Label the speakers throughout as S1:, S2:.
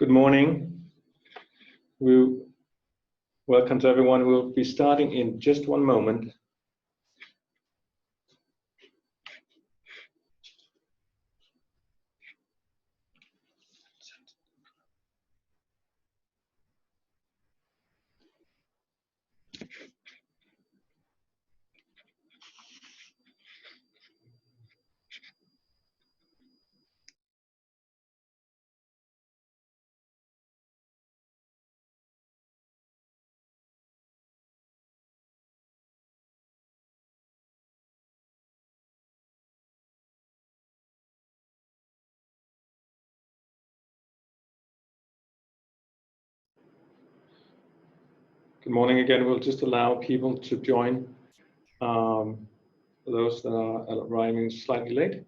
S1: Good morning. Welcome to everyone. We'll be starting in just one moment. Good morning again. We'll just allow people to join, for those that are arriving slightly late.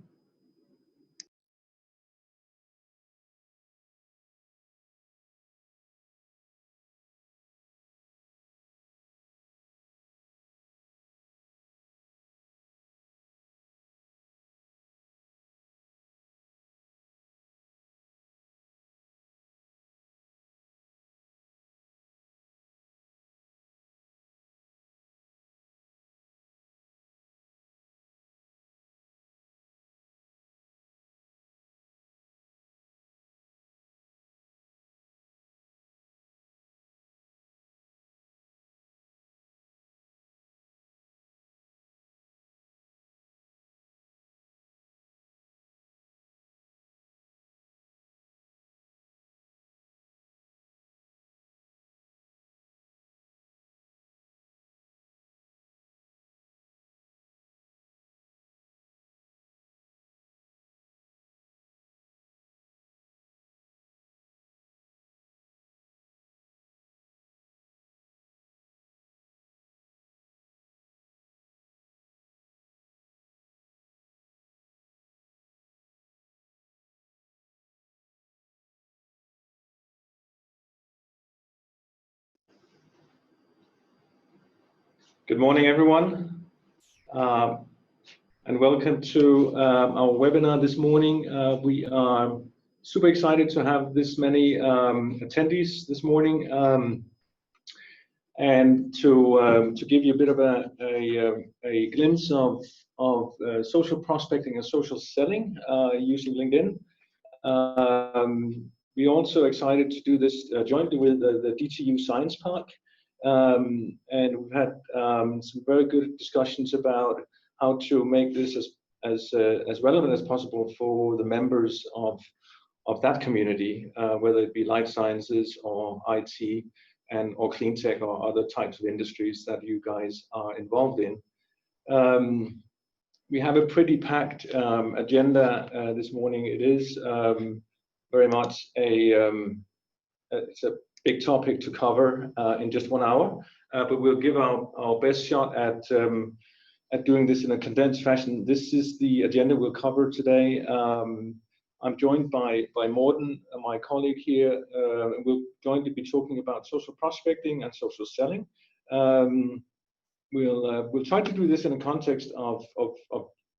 S1: Good morning, everyone, and welcome to our webinar this morning. We are super excited to have this many attendees this morning, and to give you a bit of a glimpse of social prospecting and social selling using LinkedIn. We're also excited to do this jointly with the DTU Science Park. And we've had some very good discussions about how to make this as relevant as possible for the members of that community, whether it be life sciences or IT or clean tech or other types of industries that you guys are involved in. We have a pretty packed agenda this morning. It is very much it's a big topic to cover in just 1 hour, but we'll give our best shot at doing this in a condensed fashion. This is the agenda we'll cover today. I'm joined by Morten, my colleague here. We'll jointly be talking about social prospecting and social selling. We'll try to do this in a context of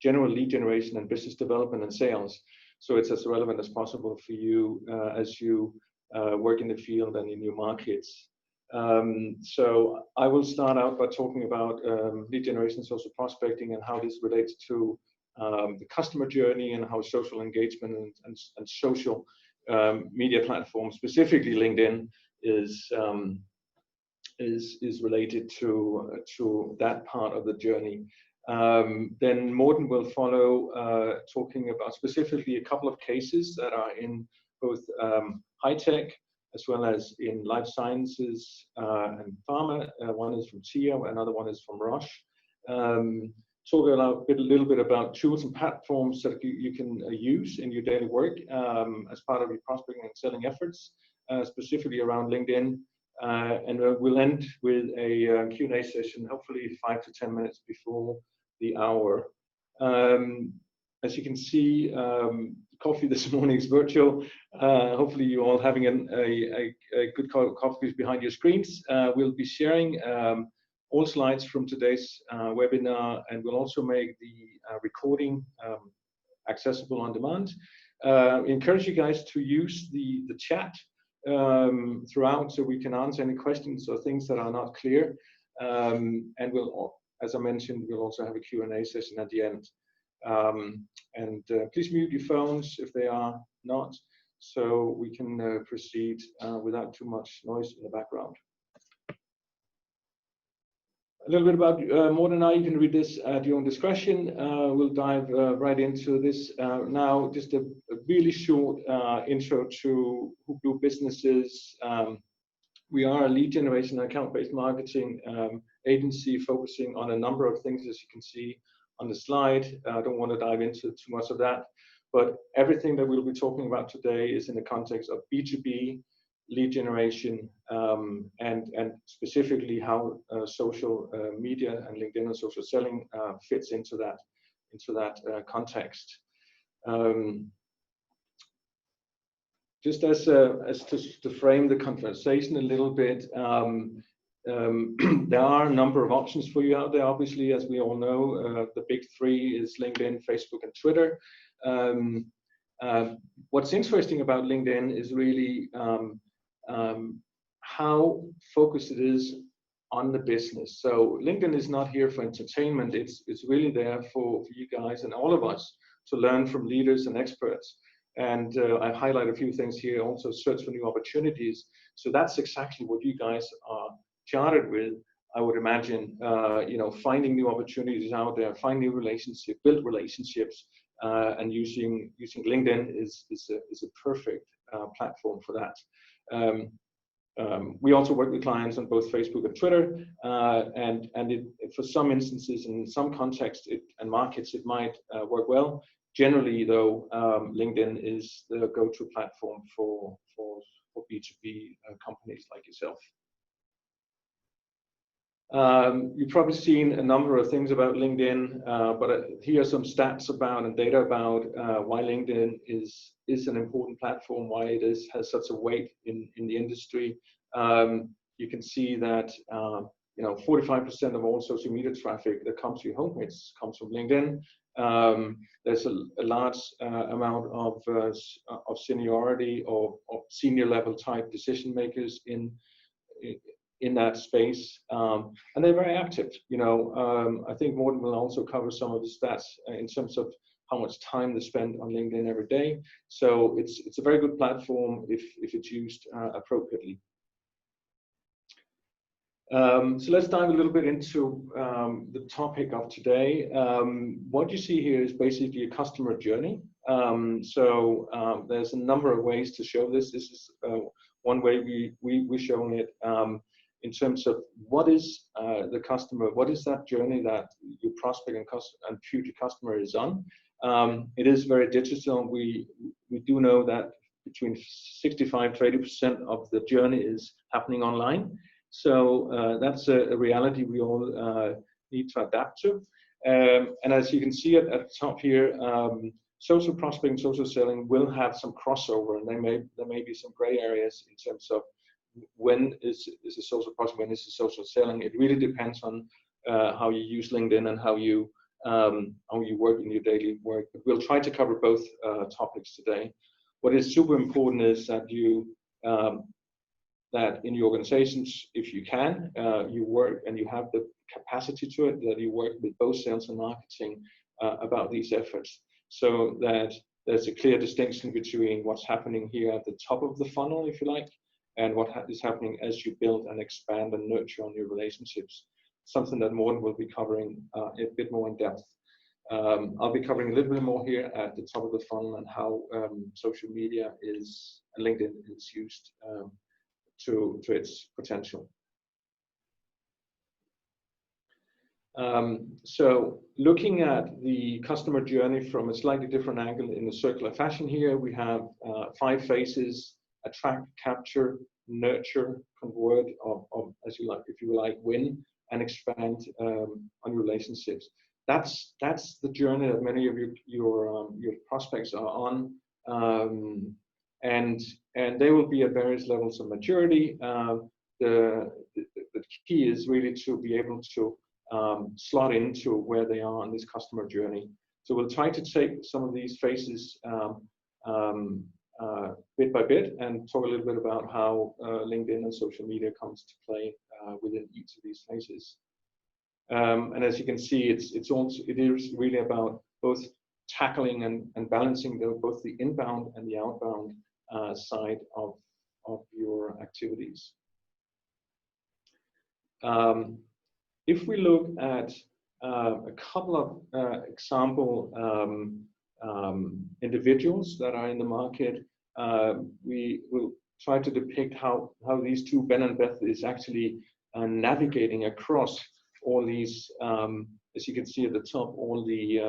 S1: general lead generation and business development and sales, so it's as relevant as possible for you as you work in the field and in your markets. So I will start out by talking about lead generation, social prospecting, and how this relates to the customer journey and how social engagement and social media platforms, specifically LinkedIn, is related to that part of the journey. Then Morten will follow, talking about specifically a couple of cases that are in both high tech as well as in life sciences and pharma. One is from TIA, another one is from Roche. Talk a little bit about tools and platforms that you can use in your daily work as part of your prospecting and selling efforts, specifically around LinkedIn. And we'll end with a Q&A session, hopefully 5 to 10 minutes before the hour. As you can see, coffee this morning is virtual. Hopefully you're all having a good cup of coffee behind your screens. We'll be sharing all slides from today's webinar, and we'll also make the recording accessible on demand. Encourage you guys to use the chat throughout, so we can answer any questions or things that are not clear. And we'll, as I mentioned, we'll also have a Q&A session at the end. Please mute your phones if they are not, so we can proceed without too much noise in the background. A little bit about Morten and I. You can read this at your own discretion. We'll dive right into this now. Just a really short intro to who Blue Business is. We are a lead generation and account-based marketing agency focusing on a number of things, as you can see on the slide. I don't want to dive into too much of that, but everything that we'll be talking about today is in the context of B2B, lead generation, and specifically how social media and LinkedIn and social selling fits into that context. Just as to frame the conversation a little bit, there are a number of options for you out there. Obviously, as we all know, the big three is LinkedIn, Facebook, and Twitter. What's interesting about LinkedIn is really how focused it is on the business. So LinkedIn is not here for entertainment. It's really there for you guys and all of us to learn from leaders and experts. And I highlight a few things here. Also, search for new opportunities. So that's exactly what you guys are chartered with. I would imagine, finding new opportunities out there, find new relationships, build relationships, and using LinkedIn is a perfect platform for that. We also work with clients on both Facebook and Twitter, and for some instances, in some contexts and markets, it might work well. Generally, though, LinkedIn is the go-to platform for B2B companies like yourself. You've probably seen a number of things about LinkedIn, but here are some stats about and data about why LinkedIn is an important platform, why it has such a weight in the industry. You can see that 45% of all social media traffic that comes to your homepage comes from LinkedIn. There's a large amount of seniority or senior level type decision makers in that space, and they're very active. I think Morten will also cover some of the stats in terms of how much time they spend on LinkedIn every day. So it's a very good platform if it's used appropriately. So let's dive a little bit into the topic of today. What you see here is basically a customer journey. There's a number of ways to show this. This is one way we're showing it in terms of what is the customer, what is that journey that your prospect and future customer is on. It is very digital. We do know that between 65 to 80% of the journey is happening online. So that's a reality we all need to adapt to. And as you can see at the top here, social prospecting, social selling will have some crossover, and there may be some gray areas in terms of when is a social prospect, when is a social selling. It really depends on how you use LinkedIn and how you work in your daily work. But we'll try to cover both topics today. What is super important is that that in your organizations, if you can, you work and you have the capacity to it, that you work with both sales and marketing about these efforts, so that there's a clear distinction between what's happening here at the top of the funnel, if you like, and what is happening as you build and expand and nurture on your relationships. Something that Morten will be covering a bit more in depth. I'll be covering a little bit more here at the top of the funnel and how social media and LinkedIn is used to its potential. So looking at the customer journey from a slightly different angle in a circular fashion here, we have 5 phases: attract, capture, nurture, convert, or as you like, if you like, win, and expand on your relationships. That's the journey that many of your prospects are on, and they will be at various levels of maturity. The key is really to be able to slot into where they are on this customer journey. So we'll try to take some of these phases bit by bit and talk a little bit about how LinkedIn and social media comes to play within each of these phases. And as you can see, it is really about both tackling and balancing both the inbound and the outbound side of your activities. If we look at a couple of example individuals that are in the market, we will try to depict how these two, Ben and Beth, is actually navigating across all these, as you can see at the top, all the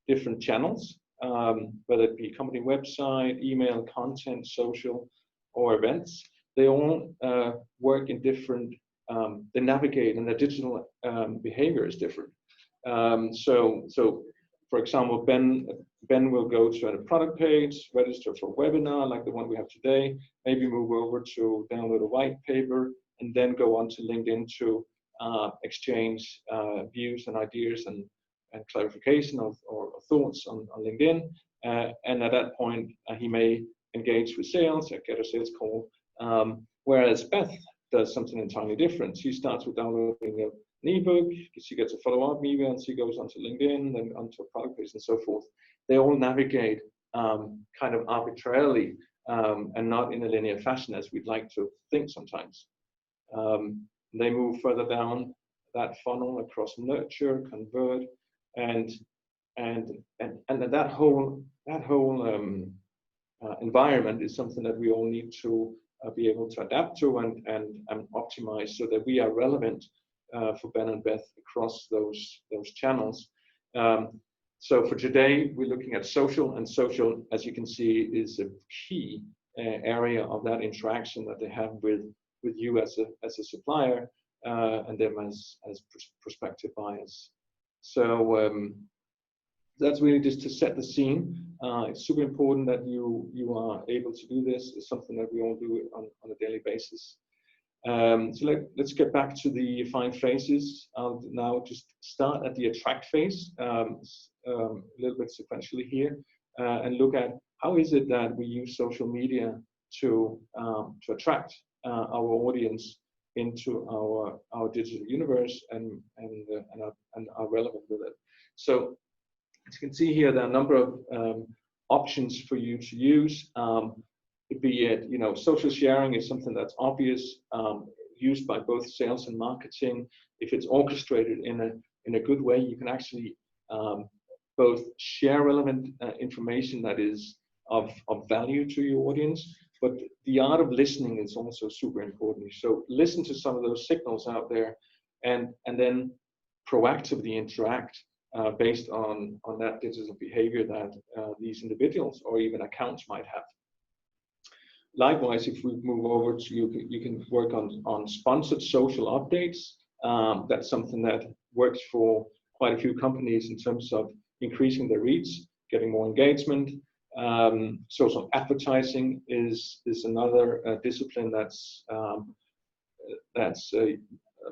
S1: different channels, whether it be company website, email, content, social, or events. They all work in different, they navigate, and the digital behavior is different. So for example, Ben will go to a product page, register for a webinar like the one we have today, maybe move over to download a white paper, and then go on to LinkedIn to exchange views and ideas and clarification or thoughts on LinkedIn. And at that point, he may engage with sales or get a sales call. Whereas Beth does something entirely different. She starts with downloading an ebook, she gets a follow-up email, and she goes onto LinkedIn, then onto a product page, and so forth. They all navigate kind of arbitrarily and not in a linear fashion as we'd like to think sometimes. They move further down that funnel across nurture, convert, and that whole environment is something that we all need to be able to adapt to and optimize so that we are relevant for Ben and Beth across those channels. So for today, we're looking at social, and social, as you can see, is a key area of that interaction that they have with you as a supplier and them as prospective buyers. So that's really just to set the scene. It's super important that you are able to do this. It's something that we all do on a daily basis. So let's get back to the 5 phases. I'll now just start at the attract phase, a little bit sequentially here, and look at how is it that we use social media to attract our audience into our digital universe and are relevant with it. So as you can see here, there are a number of options for you to use. Be it, social sharing is something that's obvious, used by both sales and marketing. If it's orchestrated in a good way, you can actually both share relevant information that is of value to your audience, but the art of listening is also super important. So listen to some of those signals out there, and then proactively interact based on that digital behavior that these individuals or even accounts might have. Likewise, if we move over to you can work on sponsored social updates. That's something that works for quite a few companies in terms of increasing their reach, getting more engagement. Social advertising is another discipline that's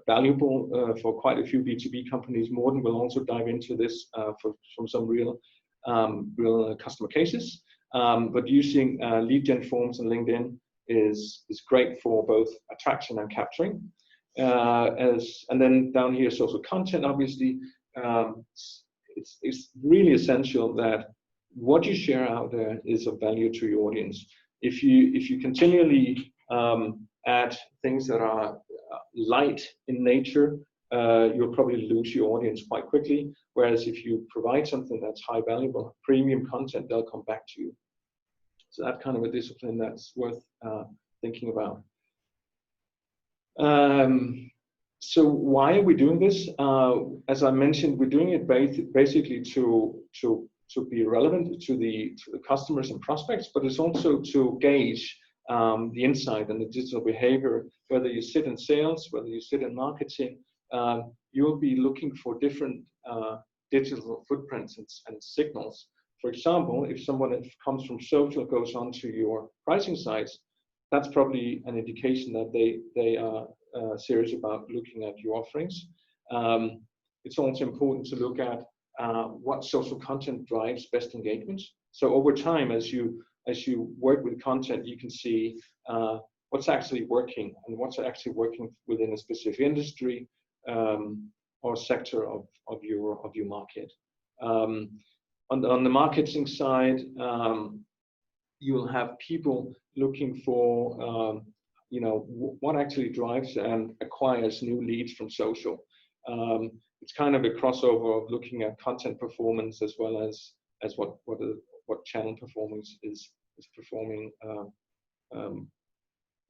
S1: valuable for quite a few B2B companies. Morten will also dive into this from some real customer cases. But using lead gen forms on LinkedIn is great for both attraction and capturing. And then down here, social content, obviously, it's really essential that what you share out there is of value to your audience. If you continually add things that are light in nature, you'll probably lose your audience quite quickly. Whereas if you provide something that's high valuable, premium content, they'll come back to you. So that's kind of a discipline that's worth thinking about. So why are we doing this? As I mentioned, we're doing it basically to be relevant to the customers and prospects, but it's also to gauge the insight and the digital behavior. Whether you sit in sales, whether you sit in marketing, you'll be looking for different digital footprints and signals. For example, if someone that comes from social goes onto your pricing sites, that's probably an indication that they are serious about looking at your offerings. It's also important to look at what social content drives best engagement. So over time, as you as you work with content, you can see what's actually working and what's actually working within a specific industry or sector of your market. On the marketing side, you'll have people looking for what actually drives and acquires new leads from social. It's kind of a crossover of looking at content performance as well as what channel performance is performing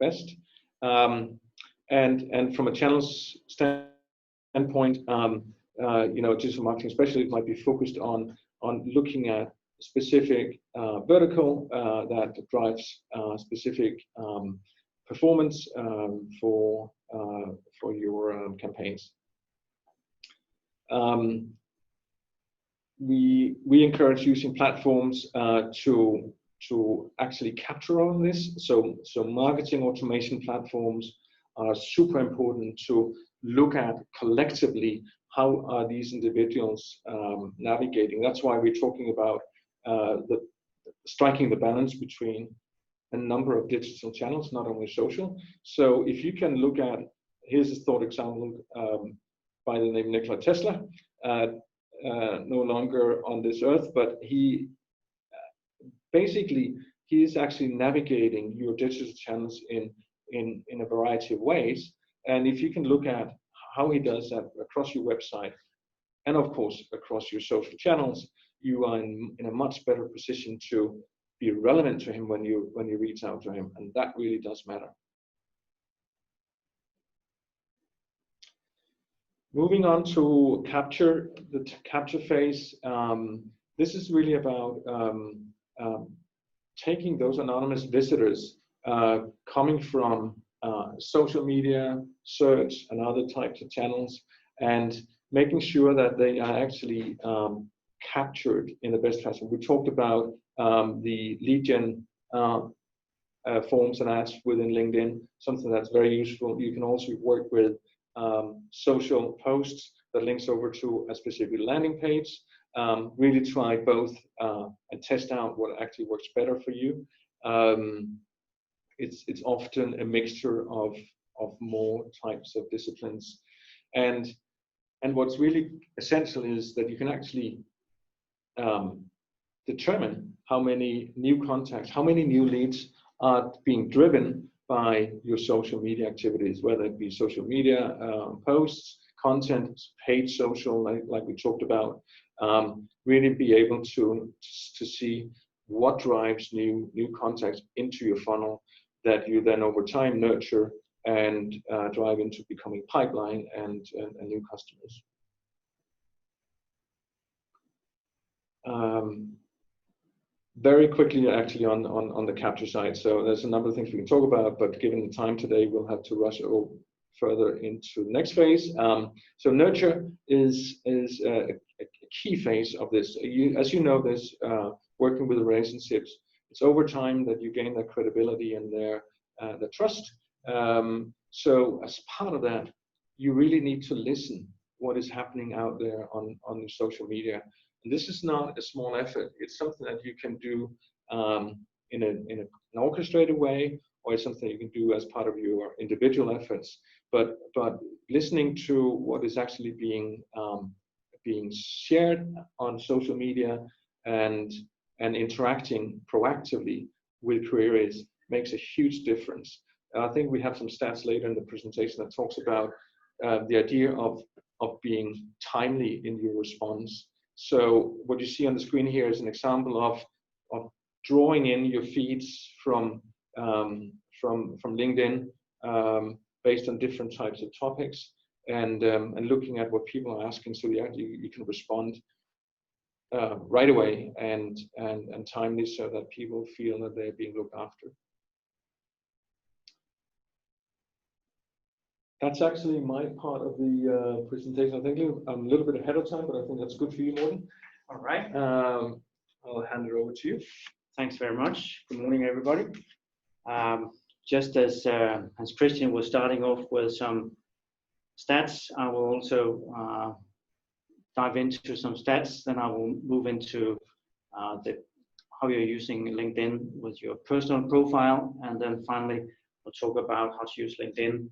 S1: best. And from a channels standpoint, digital marketing especially might be focused on looking at specific vertical that drives specific performance for your campaigns. We encourage using platforms to actually capture all this. So marketing automation platforms are super important to look at collectively how are these individuals navigating. That's why we're talking about striking the balance between a number of digital channels, not only social. So if you can look at, here's a thought example by the name Nikola Tesla, no longer on this earth, but he is actually navigating your digital channels in a variety of ways. And if you can look at how he does that across your website and of course across your social channels, you are in a much better position to be relevant to him when you reach out to him, and that really does matter. Moving on to capture, the capture phase. This is really about taking those anonymous visitors coming from social media, search, and other types of channels, and making sure that they are actually captured in the best fashion. We talked about the lead gen forms and ads within LinkedIn, something that's very useful. You can also work with social posts that links over to a specific landing page. Really try both and test out what actually works better for you. It's often a mixture of more types of disciplines, and what's really essential is that you can actually determine how many new contacts, how many new leads are being driven by your social media activities, whether it be social media posts, content, paid social, like we talked about. Really be able to see what drives new contacts into your funnel that you then over time nurture and drive into becoming pipeline and new customers. Very quickly, actually, on the capture side. So there's a number of things we can talk about, but given the time today, we'll have to rush further into the next phase. So nurture is a key phase of this. As you know, this working with relationships, it's over time that you gain their credibility and their trust. So as part of that, you really need to listen what is happening out there on social media. And this is not a small effort. It's something that you can do in an orchestrated way, or it's something you can do as part of your individual efforts. But listening to what is actually being shared on social media and interacting proactively with queries makes a huge difference. And I think we have some stats later in the presentation that talks about the idea of being timely in your response. So what you see on the screen here is an example of drawing in your feeds from LinkedIn based on different types of topics, and looking at what people are asking, so you can respond right away and timely, so that people feel that they're being looked after. That's actually my part of the presentation. I think I'm a little bit ahead of time, but I think that's good for you, Morten.
S2: All right.
S1: I'll hand it over to you.
S2: Thanks very much. Good morning, everybody. Just as Christian was starting off with some stats, I will also dive into some stats. Then I will move into the how you're using LinkedIn with your personal profile, and then finally we'll talk about how to use LinkedIn,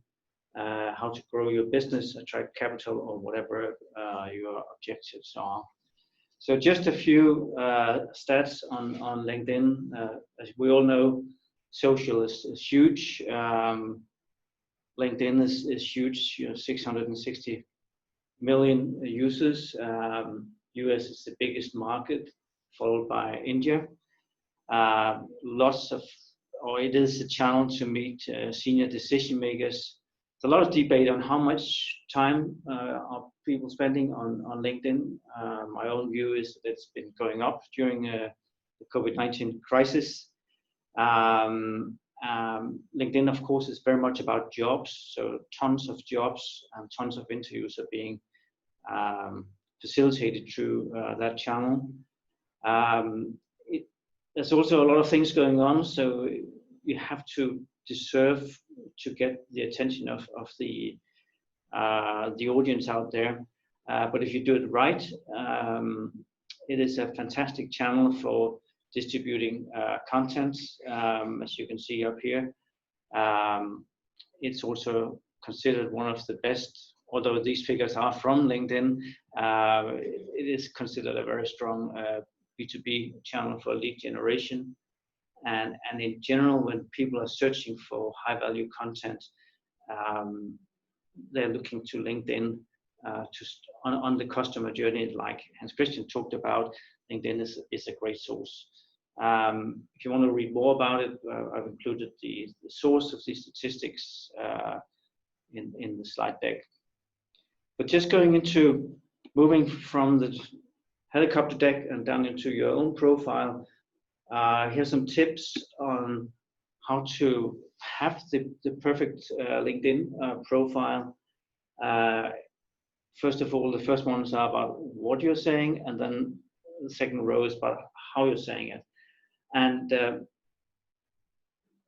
S2: how to grow your business, attract capital, or whatever your objectives are. So just a few stats on LinkedIn. As we all know, social is huge. LinkedIn is huge, 660 million users. US is the biggest market, followed by India. It is a channel to meet senior decision makers. There's a lot of debate on how much time are people spending on LinkedIn. My own view is that it's been going up during the COVID-19 crisis. LinkedIn, of course, is very much about jobs. So tons of jobs and tons of interviews are being facilitated through that channel. There's also a lot of things going on, so you have to deserve to get the attention of the audience out there. But if you do it right, it is a fantastic channel for distributing content, as you can see up here. It's also considered one of the best, although these figures are from LinkedIn, it is considered a very strong B2B channel for lead generation. And in general, when people are searching for high value content, they're looking to LinkedIn on the customer journey, like Hans Christian talked about. LinkedIn is a great source. If you want to read more about it, I've included the source of these statistics in the slide deck. But just moving from the helicopter deck and down into your own profile, here's some tips on how to have the perfect LinkedIn profile. First of all, the first ones are about what you're saying, and then the second row is about how you're saying it. And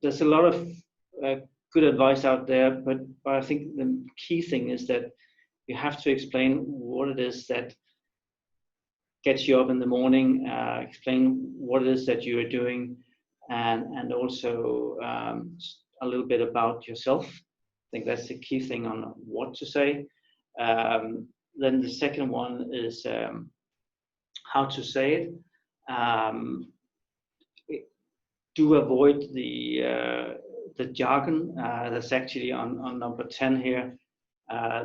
S2: there's a lot of good advice out there, but I think the key thing is that you have to explain what it is that gets you up in the morning, explain what it is that you are doing, and also a little bit about yourself. I think that's the key thing on what to say. Then the second one is how to say it. Do avoid the jargon. That's actually on number 10 here.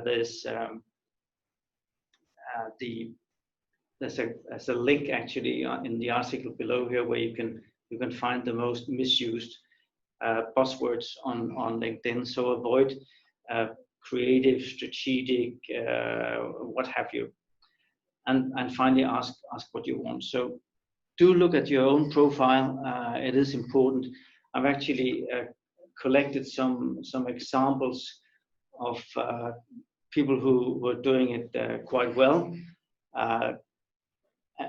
S2: There's a link actually in the article below here where you can find the most misused buzzwords on LinkedIn. So avoid creative, strategic, what have you, and finally ask what you want. So do look at your own profile. It is important. I've actually collected some examples of people who were doing it quite well.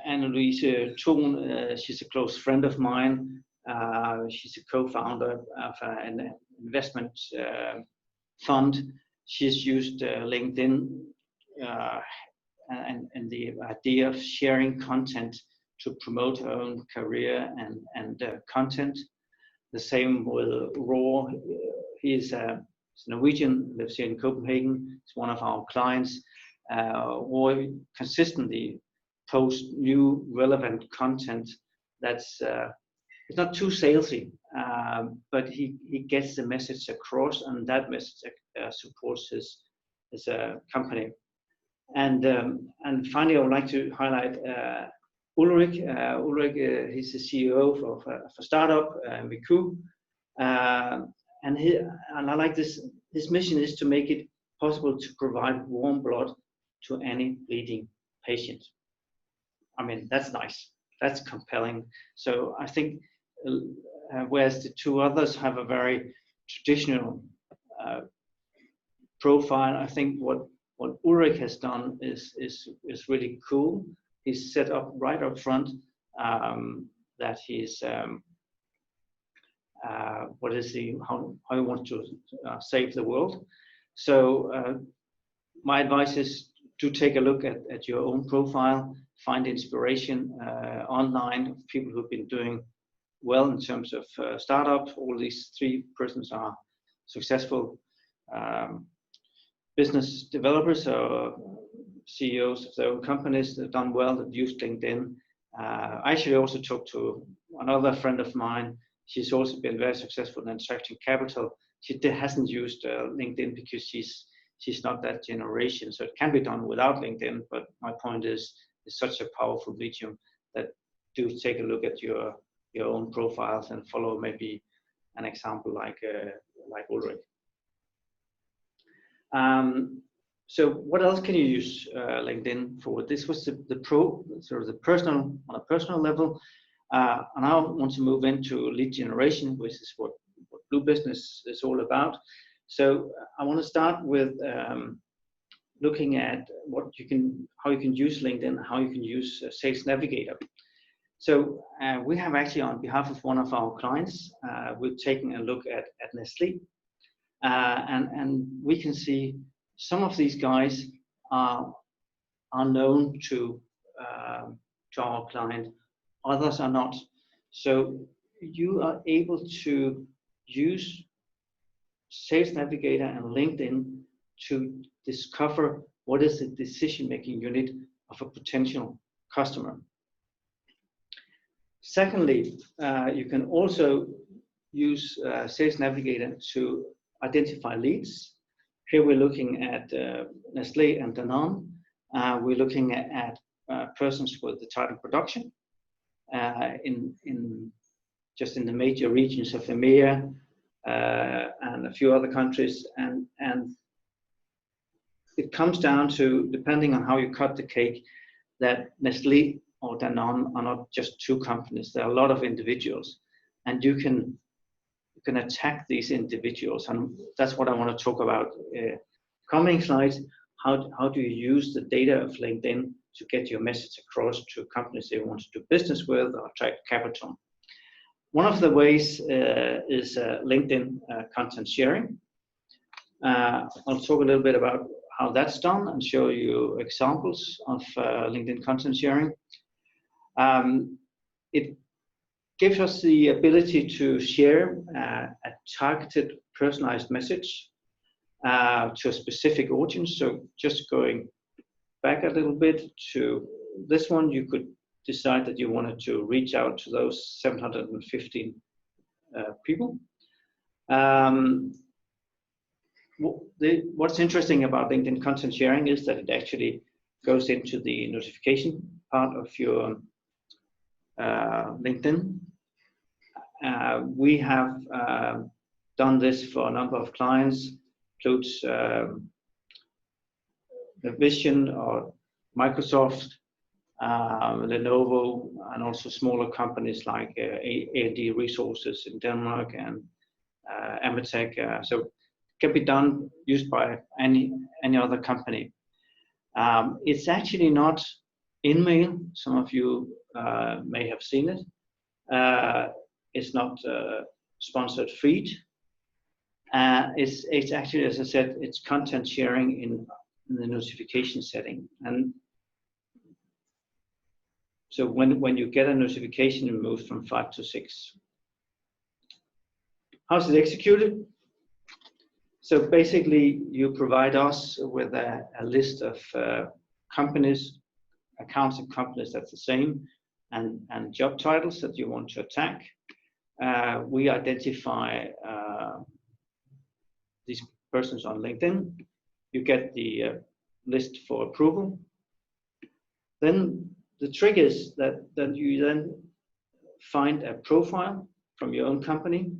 S2: Annelise Thun, she's a close friend of mine. She's a co-founder of an investment fund. She's used LinkedIn and the idea of sharing content to promote her own career and content. The same with Roar. He's Norwegian, lives here in Copenhagen. He's one of our clients. Roar consistently post new relevant content that's it's not too salesy, but he gets the message across, and that message supports his company. And finally, I would like to highlight Ulrich. Ulrich, he's the CEO of a startup, Miku, and I like this. His mission is to make it possible to provide warm blood to any bleeding patient. I mean, that's nice. That's compelling. So I think, whereas the two others have a very traditional profile, I think what Ulrich has done is really cool. He's set up right up front that he's how he wants to save the world. So my advice is to take a look at your own profile, find inspiration online, people who've been doing well in terms of startup. All these 3 persons are successful business developers or CEOs of their own companies that have done well, that used LinkedIn. I actually also talked to another friend of mine. She's also been very successful in attracting capital. She hasn't used LinkedIn because she's not that generation, so it can be done without LinkedIn. But my point is, it's such a powerful medium that do take a look at your own profiles and follow maybe an example like Ulrich. So what else can you use LinkedIn for? This was the personal, on a personal level. And I want to move into lead generation, which is what Blue Business is all about. So I want to start with looking at how you can use LinkedIn, how you can use Sales Navigator. So we have actually, on behalf of one of our clients, we're taking a look at Nestlé, and we can see some of these guys are known to our client, others are not. So you are able to use Sales Navigator and LinkedIn to discover what is the decision-making unit of a potential customer. Secondly, you can also use Sales Navigator to identify leads. Here we're looking at Nestlé and Danone. We're looking at persons with the title production just in the major regions of EMEA and a few other countries, and it comes down to, depending on how you cut the cake, that Nestlé or Danone are not just 2 companies. There are a lot of individuals, and you can attack these individuals, and that's what I want to talk about. Coming slides, how do you use the data of LinkedIn to get your message across to companies they want to do business with or attract capital? One of the ways is LinkedIn content sharing. I'll talk a little bit about how that's done and show you examples of LinkedIn content sharing. It gives us the ability to share a targeted, personalized message to a specific audience. So just going back a little bit to this one, you could decide that you wanted to reach out to those 715 people. What's interesting about LinkedIn content sharing is that it actually goes into the notification part of your LinkedIn. We have done this for a number of clients, includes Vision or Microsoft, Lenovo, and also smaller companies like A&D Resources in Denmark and Amatec. So it can be used by any other company. It's actually not in-mail. Some of you may have seen it. It's not sponsored feed. It's actually, as I said, it's content sharing in the notification setting. And so when you get a notification, it moves from 5 to 6. How's it executed? So basically, you provide us with a list of companies, accounts and companies that's the same, and job titles that you want to attack. We identify these persons on LinkedIn. You get the list for approval. Then the trick is that you then find a profile from your own company.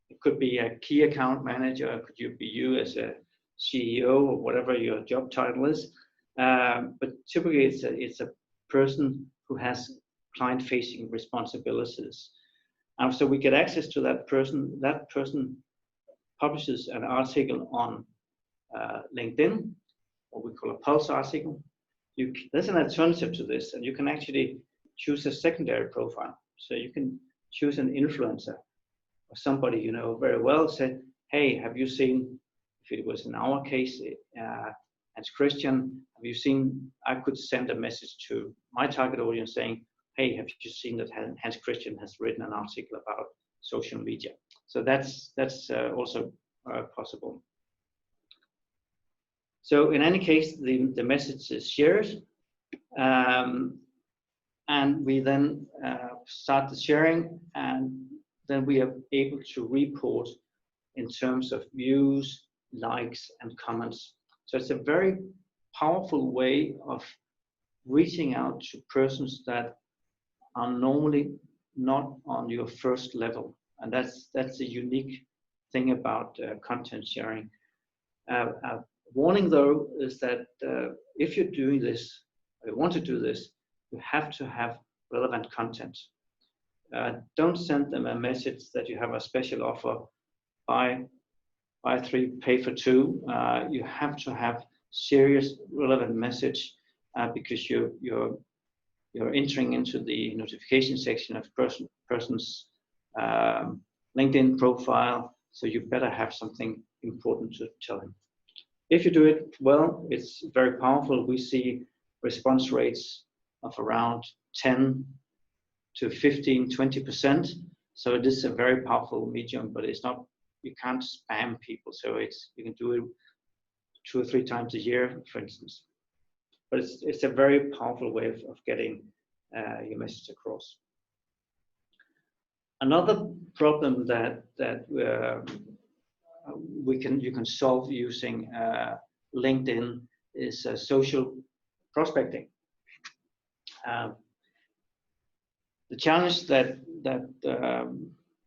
S2: It could be a key account manager, it could be you as a CEO or whatever your job title is. But typically it's a person who has client-facing responsibilities. And so we get access to that person. That person publishes an article on LinkedIn, what we call a pulse article. There's an alternative to this, and you can actually choose a secondary profile. So you can choose an influencer or somebody you know very well, say, hey, have you seen, if it was in our case, Hans Christian, have you seen, I could send a message to my target audience saying, hey, have you seen that Hans Christian has written an article about social media? So that's also possible. So in any case, the message is shared, and we then start the sharing, and then we are able to report in terms of views, likes, and comments. So it's a very powerful way of reaching out to persons that are normally not on your first level, and that's a unique thing about content sharing. Warning though is that if you're doing this, or you want to do this, you have to have relevant content. Don't send them a message that you have a special offer, buy 3, pay for 2. You have to have serious, relevant message because you're entering into the notification section of person's LinkedIn profile. So you better have something important to tell him. If you do it well, it's very powerful. We see response rates of around 10 to 15, 20%. So it is a very powerful medium, but it's not, you can't spam people. So you can do it 2 or 3 times a year, for instance. But it's a very powerful way of getting your message across. Another problem that you can solve using LinkedIn is social prospecting. The challenge that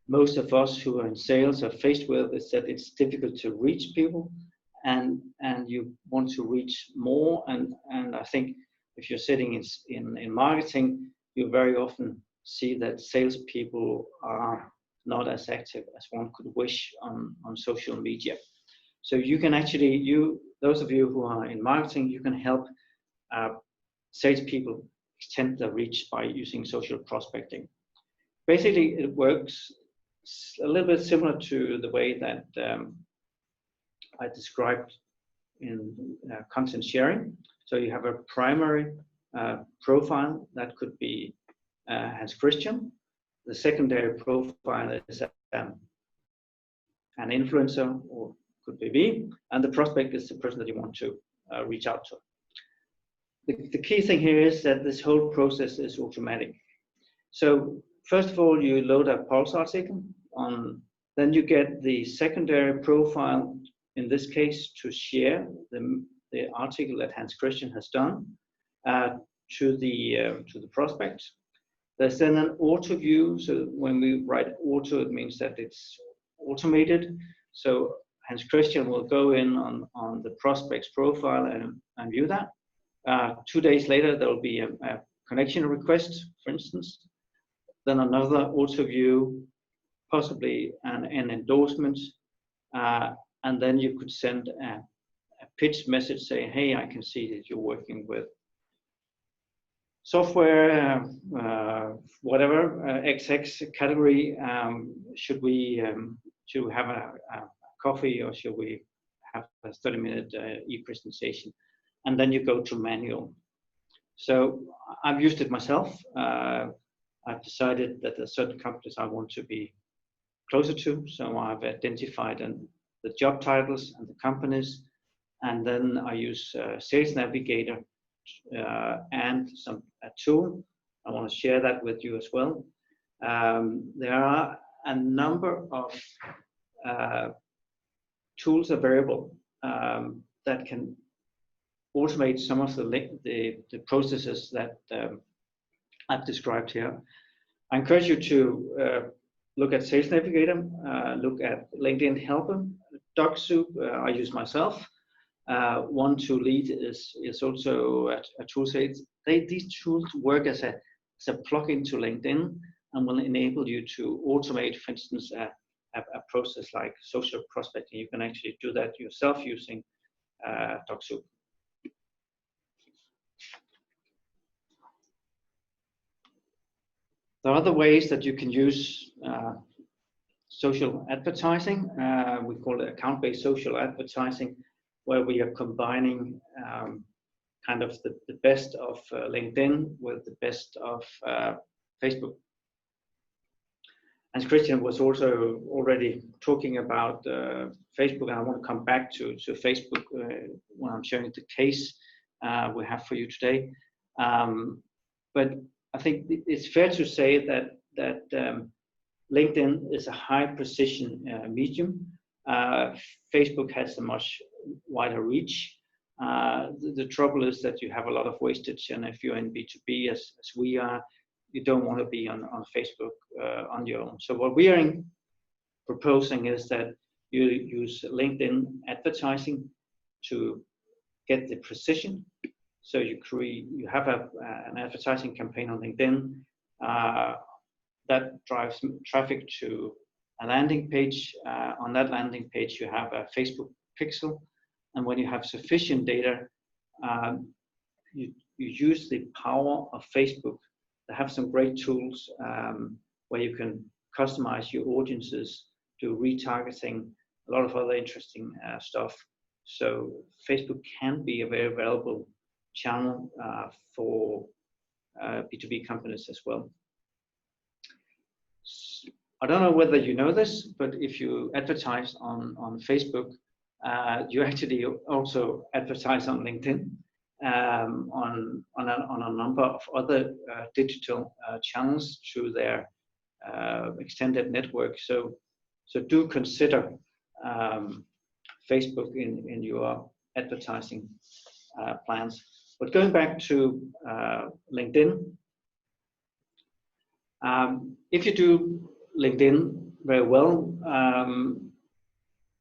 S2: most of us who are in sales are faced with is that it's difficult to reach people, and you want to reach more. And I think if you're sitting in marketing, you very often see that salespeople are not as active as one could wish on social media. So you can actually, those of you who are in marketing, you can help salespeople extend their reach by using social prospecting. Basically, it works a little bit similar to the way that I described in content sharing. So you have a primary profile that could be Hans Christian. The secondary profile is an influencer, or could be me, and the prospect is the person that you want to reach out to. The key thing here is that this whole process is automatic. So first of all, you load a pulse article on, then you get the secondary profile, in this case, to share the article that Hans Christian has done to the prospect. There's then an auto view. So when we write auto, it means that it's automated. So Hans Christian will go in on the prospect's profile and view that. 2 days later, there will be a connection request, for instance. Then another auto view, possibly an endorsement. And then you could send a pitch message saying, hey, I can see that you're working with software, whatever, XX category. Should we have a coffee, or should we have a 30-minute e-presentation? And then you go to manual. So I've used it myself. I've decided that there are certain companies I want to be closer to. So I've identified the job titles and the companies. And then I use Sales Navigator and a tool. I want to share that with you as well. There are a number of tools available that can automate some of the processes that I've described here. I encourage you to look at Sales Navigator, look at LinkedIn Helper, DocSoup, I use myself. One2Lead is also a tool. So these tools work as a plugin to LinkedIn and will enable you to automate, for instance, a process like social prospecting. You can actually do that yourself using DocSoup. There are other ways that you can use social advertising. We call it account-based social advertising. where we are combining kind of the best of LinkedIn with the best of Facebook. And Christian was also already talking about Facebook, and I want to come back to Facebook when I'm showing the case we have for you today. But I think it's fair to say that LinkedIn is a high precision medium. Facebook has a much wider reach. The trouble is that you have a lot of wastage, and if you're in B2B as we are, you don't want to be on Facebook on your own. So what we are proposing is that you use LinkedIn advertising to get the precision. So you have an advertising campaign on LinkedIn that drives traffic to a landing page. On that landing page, you have a Facebook pixel, and when you have sufficient data, you use the power of Facebook. They have some great tools where you can customize your audiences, do retargeting, a lot of other interesting stuff. So Facebook can be a very valuable channel for B2B companies as well. I don't know whether you know this, but if you advertise on Facebook, you actually also advertise on LinkedIn. On a number of other digital channels through their extended network. So do consider Facebook in your advertising plans. But going back to LinkedIn, if you do LinkedIn very well,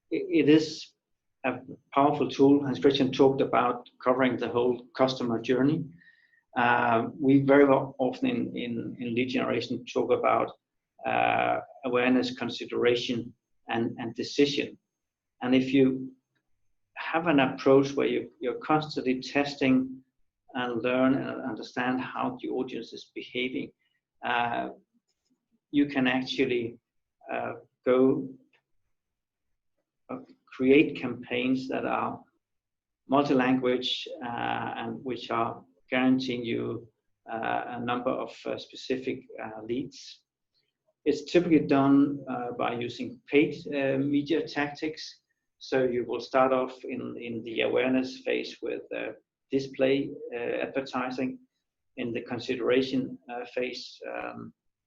S2: it is a powerful tool. Hans Christian talked about covering the whole customer journey. We very often in lead generation talk about awareness, consideration, and decision. And if you have an approach where you're constantly testing and learn and understand how the audience is behaving, you can actually create campaigns that are multi-language and which are guaranteeing you a number of specific leads. It's typically done by using paid media tactics. So you will start off in the awareness phase with display advertising. In the consideration phase,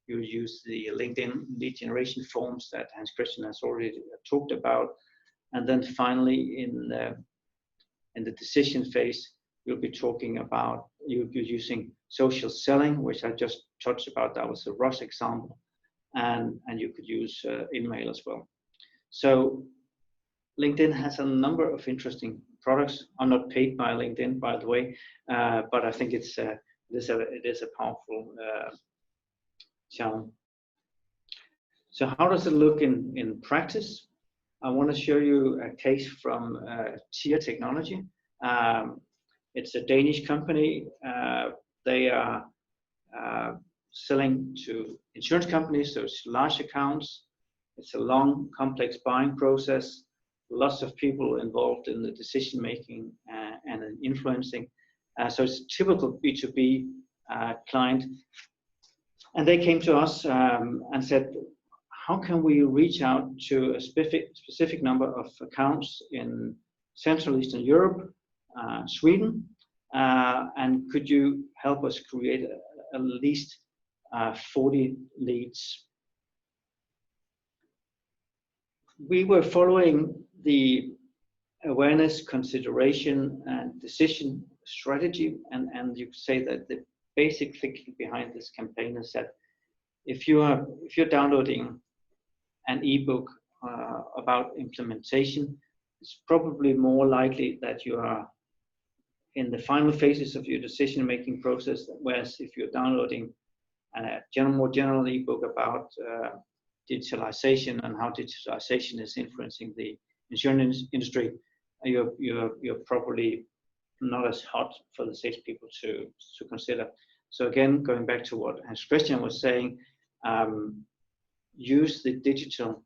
S2: you use the LinkedIn lead generation forms that Hans Christian has already talked about. And then finally, in the decision phase, you'll be talking about, you'll be using social selling, which I just touched about. That was a Ross example. And you could use email as well. So LinkedIn has a number of interesting products. I'm not paid by LinkedIn, by the way, but I think it is a powerful channel. So how does it look in practice? I want to show you a case from Tier Technology. It's a Danish company. They are selling to insurance companies, so it's large accounts. It's a long, complex buying process. Lots of people involved in the decision making and in influencing. So it's a typical B2B client. And they came to us and said, how can we reach out to a specific number of accounts in Central Eastern Europe, Sweden, and could you help us create at least 40 leads? We were following the awareness, consideration, and decision strategy, and you could say that the basic thinking behind this campaign is that if you're downloading an ebook about implementation, it's probably more likely that you are in the final phases of your decision-making process, whereas if you're downloading a more general ebook about digitalization and how digitalization is influencing the insurance industry, you're probably not as hot for the salespeople to consider. So again, going back to what Hans Christian was saying, use the digital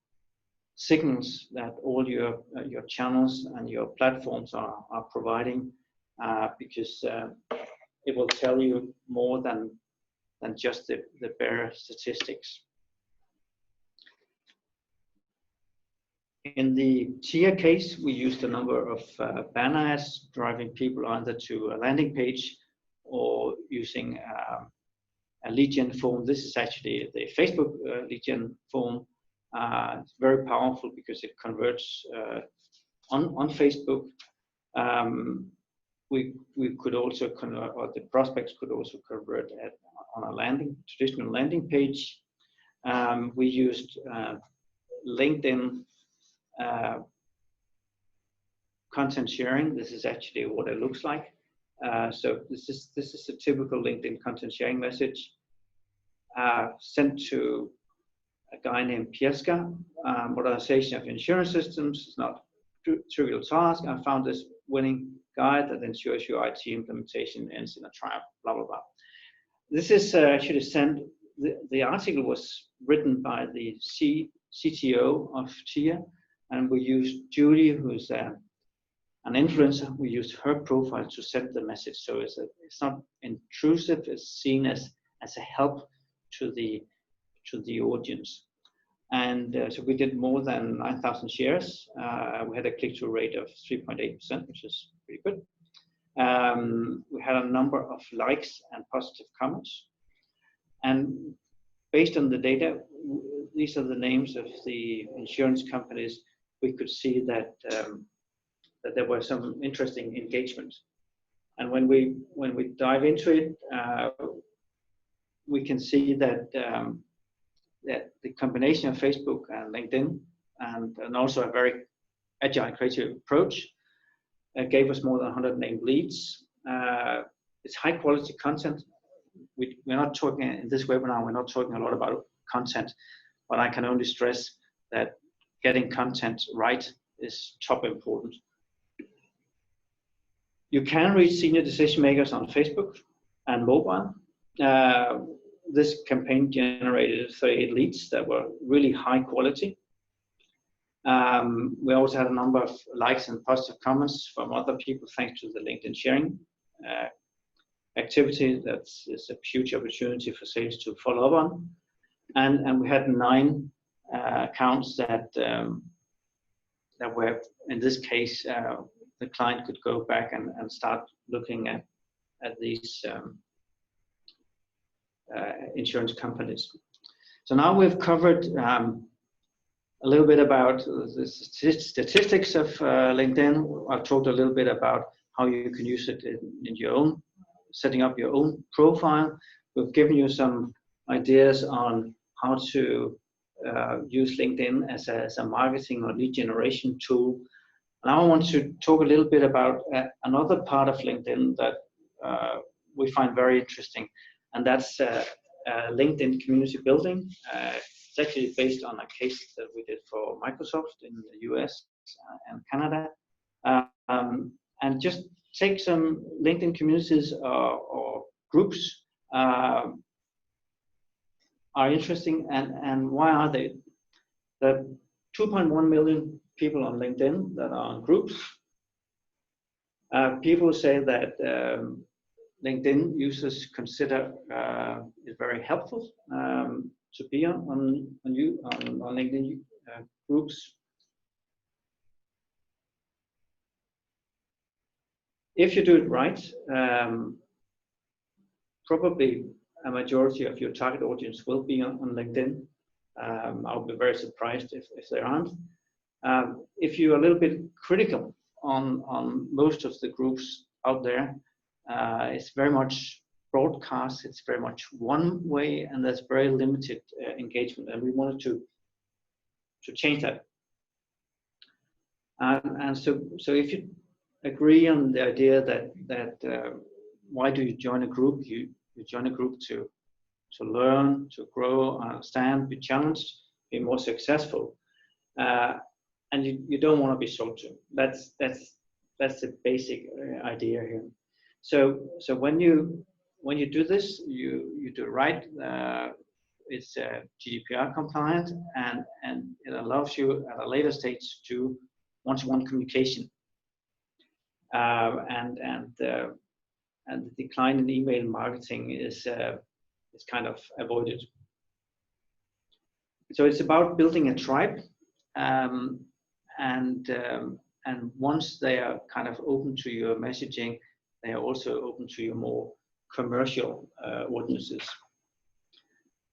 S2: signals that all your channels and your platforms are providing, because it will tell you more than just the bare statistics. In the tier case, we used a number of banner ads driving people either to a landing page or using a lead gen form. This is actually the Facebook lead gen form. It's very powerful because it converts on Facebook. We could also convert, or the prospects could also convert on a traditional landing page. We used LinkedIn content sharing. This is actually what it looks like. So this is a typical LinkedIn content sharing message sent to a guy named Pieska. Modernization of insurance systems is not a trivial task. I found this winning guide that ensures your IT implementation ends in a triumph, blah, blah, blah. This is actually sent, the article was written by the CTO of TIA, and we used Julie, who's an influencer. We used her profile to send the message. So it's not intrusive, it's seen as a help to the audience. And so we did more than 9,000 shares. We had a click-through rate of 3.8%, which is pretty good. We had a number of likes and positive comments. And based on the data, these are the names of the insurance companies. We could see that that there were some interesting engagement. And when we dive into it, we can see that that the combination of Facebook and LinkedIn and also a very agile creative approach gave us more than 100 named leads. It's high quality content. We're not talking in this webinar, we're not talking a lot about content, but I can only stress that getting content right is top important. You can reach senior decision makers on Facebook and mobile. This campaign generated 38 leads that were really high quality. We also had a number of likes and positive comments from other people thanks to the LinkedIn sharing activity. That's a huge opportunity for sales to follow up on. And we had 9 accounts that were, in this case, the client could go back and start looking at these insurance companies. So now we've covered a little bit about the statistics of LinkedIn. I've talked a little bit about how you can use it in your own, setting up your own profile. We've given you some ideas on how to use LinkedIn as a marketing or lead generation tool. Now I want to talk a little bit about another part of LinkedIn that we find very interesting, and that's LinkedIn community building. It's actually based on a case that we did for Microsoft in the US and Canada. And just take some LinkedIn communities or groups are interesting, and why are they? There are 2.1 million people on LinkedIn that are on groups. People say that LinkedIn users consider it very helpful to be on LinkedIn groups. If you do it right, probably a majority of your target audience will be on LinkedIn. I'll be very surprised if they aren't. If you're a little bit critical on most of the groups out there, it's very much broadcast, it's very much one way, and there's very limited engagement, and we wanted to change that. And so if you agree on the idea that why do you join a group? You join a group to learn, to grow, understand, be challenged, be more successful, and you don't want to be sold to. That's the basic idea here. So when you do this, you do it right. it's GDPR compliant, and it allows you at a later stage to do one-to-one communication. And the decline in email marketing is kind of avoided. So it's about building a tribe, and once they are kind of open to your messaging, they are also open to your more commercial audiences.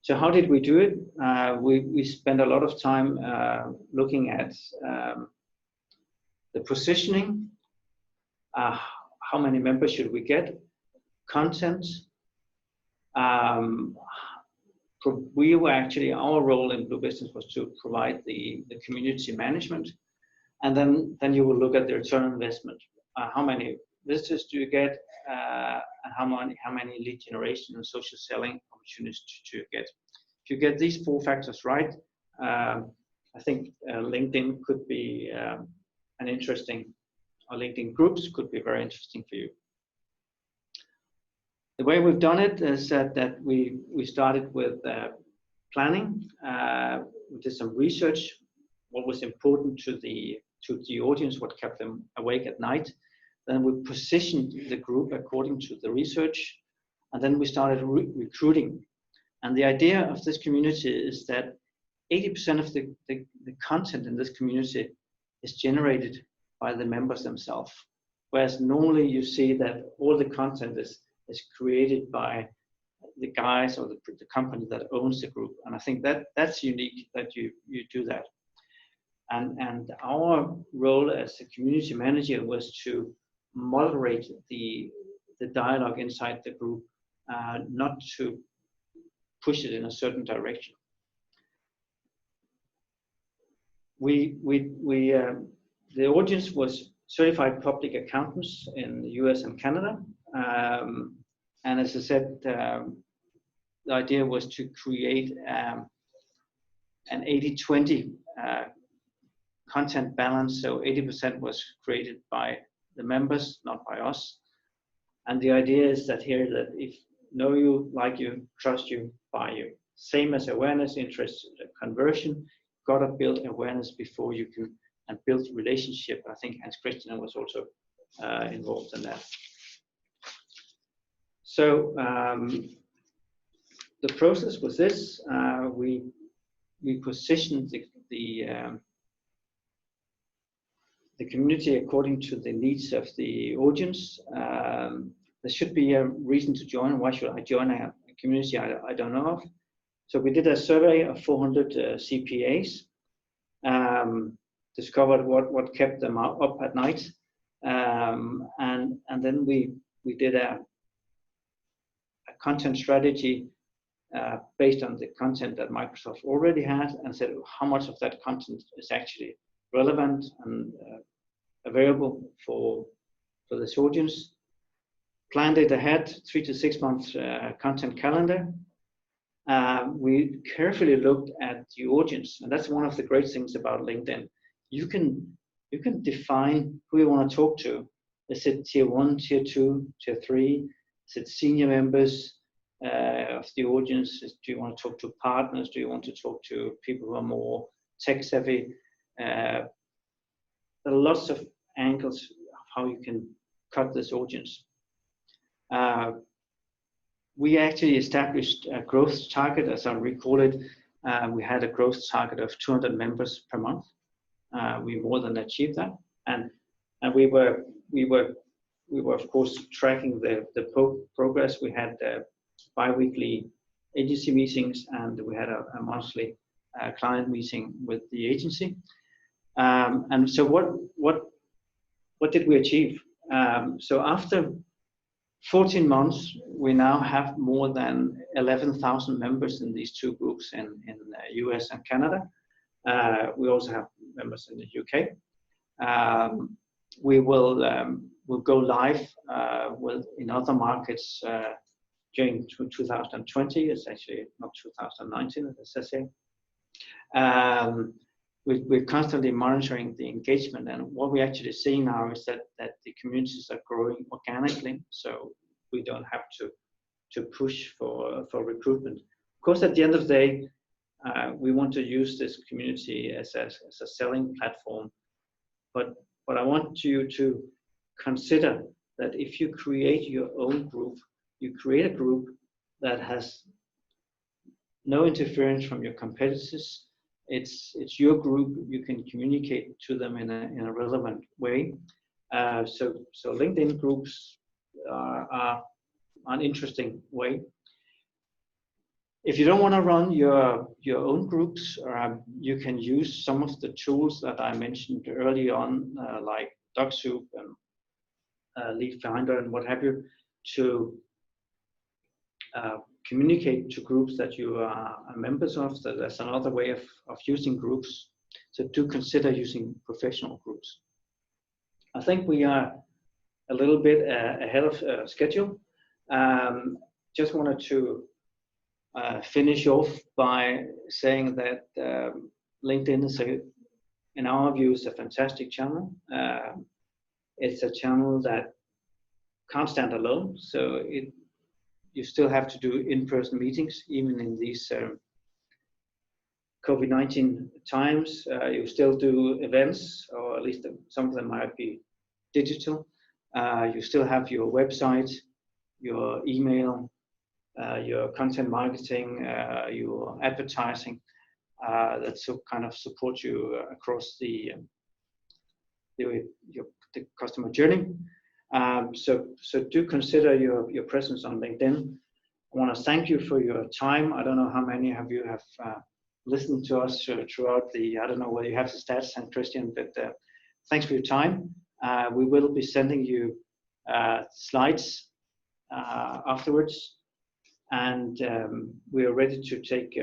S2: So how did we do it? We spent a lot of time looking at the positioning, how many members should we get, content. We were actually, our role in Blue Business was to provide the community management, and then you will look at the return on investment. How many visitors do you get, and how many lead generation and social selling opportunities do you get? If you get these 4 factors right, I think LinkedIn could be an interesting, or LinkedIn groups could be very interesting for you. The way we've done it is that we started with planning. We did some research, what was important to the audience, what kept them awake at night. Then we positioned the group according to the research, and then we started recruiting. And the idea of this community is that 80% of the content in this community is generated by the members themselves, whereas normally you see that all the content is created by the guys or the company that owns the group. And I think that's unique that you do that. And our role as a community manager was to moderate the dialogue inside the group, not to push it in a certain direction. The audience was certified public accountants in the US and Canada. And as I said, the idea was to create an 80-20 content balance. So 80% was created by the members, not by us. And the idea is that here, that if know you, like you, trust you, buy you. Same as awareness, interest, conversion. Gotta build awareness before you can, and build relationship. I think Hans Christian was also involved in that. So the process was this: we positioned the community according to the needs of the audience. There should be a reason to join. Why should I join a community I don't know of? So we did a survey of 400 CPAs, discovered what kept them up at night, and then we did a content strategy based on the content that Microsoft already had, and said how much of that content is actually relevant and available for this audience. Planned it ahead, 3 to 6 months content calendar. We carefully looked at the audience, and that's one of the great things about LinkedIn. You can define who you want to talk to. Is it tier 1, tier 2, tier 3? Is it senior members of the audience? Do you want to talk to partners? Do you want to talk to people who are more tech savvy? There are lots of angles of how you can cut this audience. We actually established a growth target, as I recall it. We had a growth target of 200 members per month. We more than achieved that, and we were of course tracking the progress. We had bi-weekly agency meetings, and we had a monthly client meeting with the agency. And so what did we achieve? So after 14 months, we now have more than 11,000 members in these two groups in US and Canada. We also have members in the UK. We will we'll go live in other markets during 2020. It's actually not 2019, as it says here. We're constantly monitoring the engagement, and what we actually see now is that the communities are growing organically, so we don't have to push for recruitment. course, at the end of the day, we want to use this community as a selling platform. But I want you to consider that if you create your own group, you create a group that has no interference from your competitors. It's your group. You can communicate to them in a relevant way. So LinkedIn groups are an interesting way. If you don't want to run your own groups, you can use some of the tools that I mentioned early on, like DocSoup and Lead Finder and what have you, to communicate to groups that you are members of. So that's another way of using groups. So do consider using professional groups. I think we are a little bit ahead of schedule. Just wanted to finish off by saying that LinkedIn is, in our view, is a fantastic channel. It's a channel that can't stand alone, so you still have to do in-person meetings, even in these COVID-19 times. You still do events, or at least some of them might be digital. You still have your website, your email, your content marketing, your advertising that kind of support you across the customer journey. So do consider your presence on LinkedIn. I want to thank you for your time. I don't know how many of you have listened to us throughout I don't know whether you have the stats, and Christian, but thanks for your time. We will be sending you slides afterwards. And we are ready to take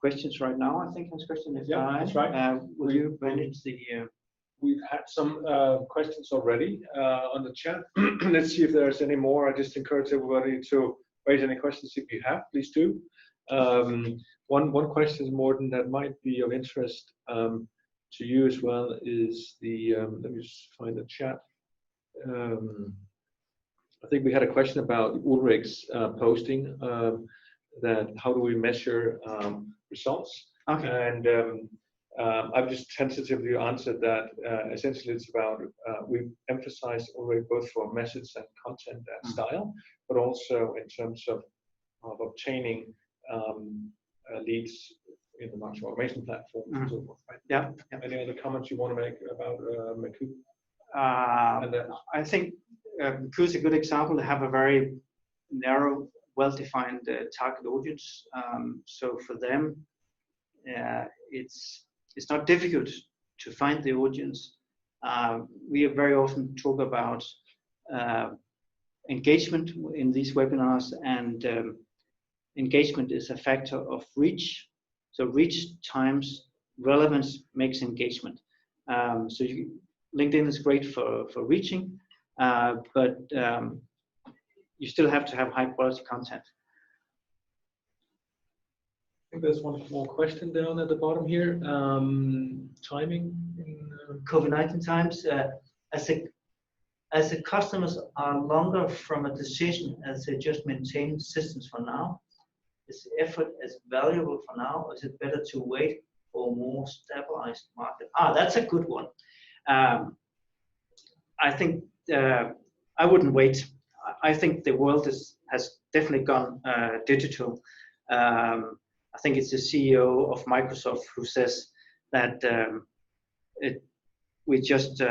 S2: questions right now, I think, Hans Christian.
S1: That's right.
S2: Will you manage the...
S1: We've had some questions already on the chat. Let's see if there's any more. I just encourage everybody to raise any questions if you have, please do. One question, Morten, that might be of interest to you as well is the, let me just find the chat. I think we had a question about Ulrik's posting, that how do we measure results?
S2: Okay.
S1: And I've just tentatively answered that. Essentially, it's about, we emphasize Ulrik both for message and content and style, but also in terms of obtaining leads in the marketing automation platform and so forth. Right?
S2: Yeah.
S1: Any other comments you want to make about Maku?
S2: I think Maku is a good example. They have a very narrow, well-defined target audience. So for them, it's not difficult to find the audience. We very often talk about engagement in these webinars, and engagement is a factor of reach. So reach times relevance makes engagement. So LinkedIn is great for reaching, but you still have to have high quality content.
S1: I think there's one more question down at the bottom here. Timing in
S2: COVID-19 times, as the customers are longer from a decision as they just maintain systems for now, is the effort as valuable for now, or is it better to wait for a more stabilized market? That's a good one. I think I wouldn't wait. I think the world has definitely gone digital. I think it's the CEO of Microsoft who says that we just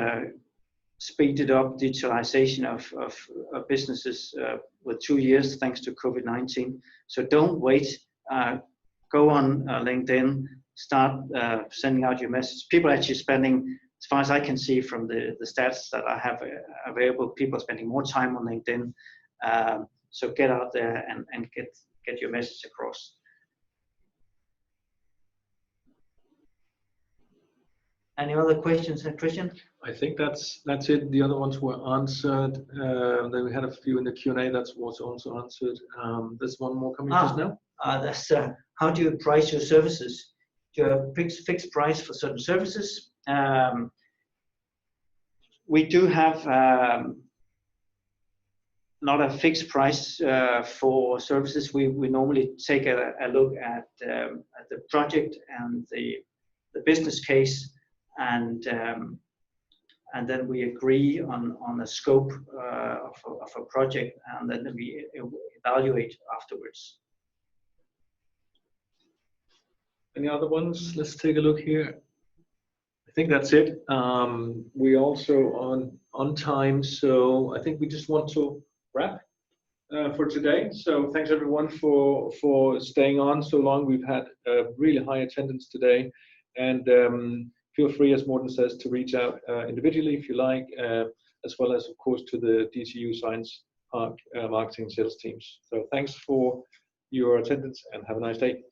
S2: speeded up digitalization of businesses with 2 years thanks to COVID-19. So don't wait. Go on LinkedIn, start sending out your message. People are actually spending, as far as I can see from the stats that I have available, people are spending more time on LinkedIn. So get out there and get your message across. Any other questions, Christian?
S1: I think that's it. The other ones were answered. Then we had a few in the Q&A that was also answered. There's one more coming just now.
S2: That's how do you price your services? Do you have fixed price for certain services? We do have not a fixed price for services. We normally take a look at the project and the business case, and then we agree on a scope of a project, and then we evaluate afterwards.
S1: Any other ones? Let's take a look here. I think that's it. We also on time, so I think we just want to wrap for today. So thanks everyone for staying on so long. We've had a really high attendance today, and feel free, as Morten says, to reach out individually if you like, as well as of course to the DTU Science Park marketing sales teams. So thanks for your attendance and have a nice day.